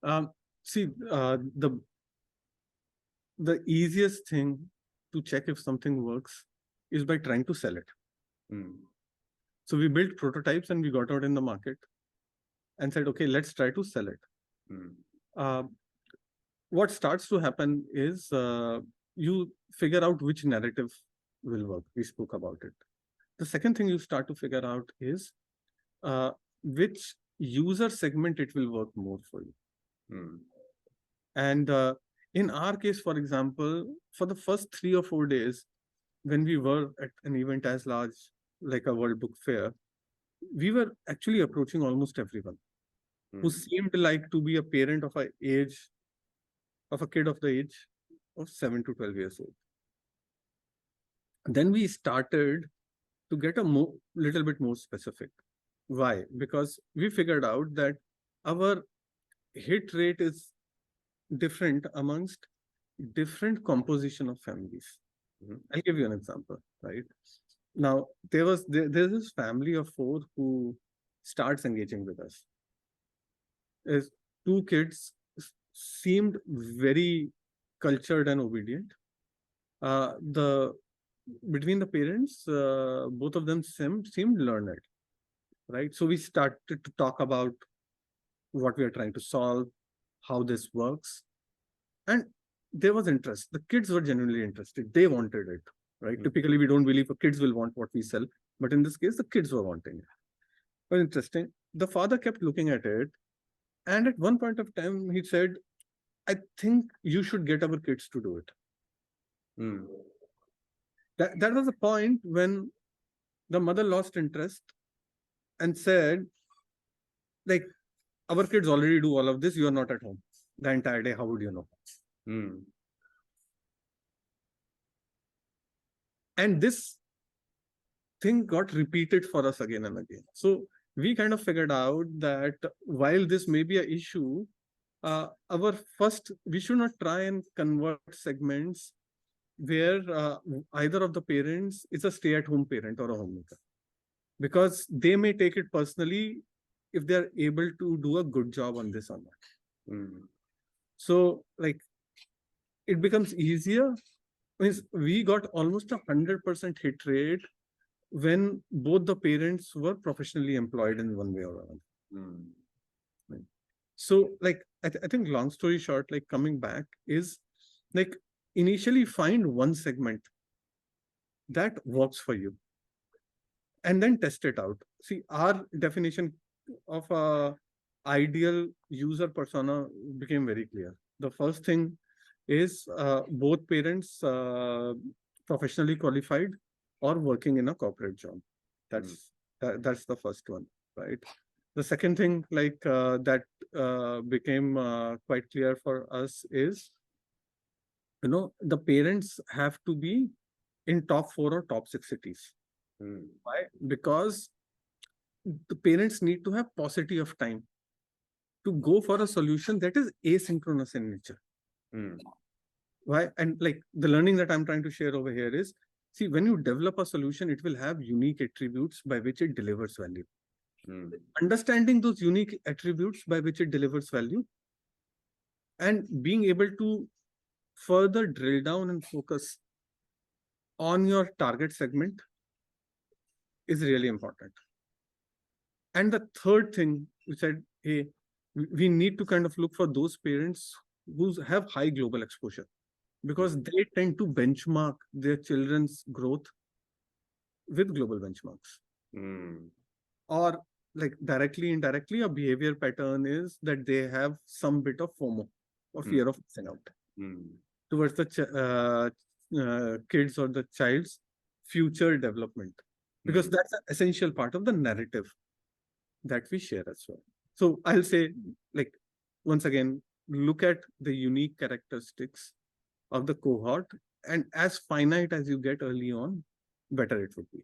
Um, see, the easiest thing to check if something works is by trying to sell it. So we built prototypes and we got out in the market and said, okay, let's try to sell it. Uh, what starts to happen is you figure out which narrative will work. We spoke about it. The second thing you start to figure out is which user segment it will work more for you. And in our case, for example, for the first 3 or 4 days, when we were at an event as large like a World Book Fair, we were actually approaching almost everyone who seemed like to be a parent of a kid of the age of 7 to 12 years old. Then we started to get a little bit more specific. Why? Because we figured out that our hit rate is different amongst different composition of families. I'll give you an example, right? Now, there's this family of 4 who starts engaging with us. Is 2 kids seemed very cultured and obedient. Between the parents, both of them seemed learned, right? So we started to talk about what we are trying to solve, how this works, and there was interest. The kids were genuinely interested. They wanted it, right? Typically, we don't believe kids will want what we sell, but in this case, the kids were wanting it. Very interesting. The father kept looking at it, and at one point of time, he said, I think you should get our kids to do it. That was a point when the mother lost interest and said, like, our kids already do all of this. You are not at home the entire day. How would you know? And this thing got repeated for us again and again. So we kind of figured out that while this may be an issue, we should not try and convert segments where either of the parents is a stay-at-home parent or a homemaker, because they may take it personally if they're able to do a good job on this or not. So, like, it becomes easier. Means we got almost 100% hit rate when both the parents were professionally employed in one way or another. Right. So, like, I think long story short, like, coming back is, like, initially find one segment that works for you and then test it out. See, our definition of a ideal user persona became very clear. The first thing is both parents professionally qualified or working in a corporate job. That's the first one, right? The second thing, like that became quite clear for us is, the parents have to be in top 4 or top 6 cities. Why? Because the parents need to have paucity of time to go for a solution that is asynchronous in nature. Why? And like the learning that I'm trying to share over here is, see, when you develop a solution, it will have unique attributes by which it delivers value. Understanding those unique attributes by which it delivers value and being able to further drill down and focus on your target segment is really important. And the third thing, we said, hey, we need to kind of look for those parents who have high global exposure, because they tend to benchmark their children's growth with global benchmarks. Or like directly, indirectly, a behavior pattern is that they have some bit of FOMO or fear of missing out towards the kids or the child's future development, because that's an essential part of the narrative that we share as well. So I'll say, like, once again, look at the unique characteristics of the cohort, and as finite as you get early on, better it would be.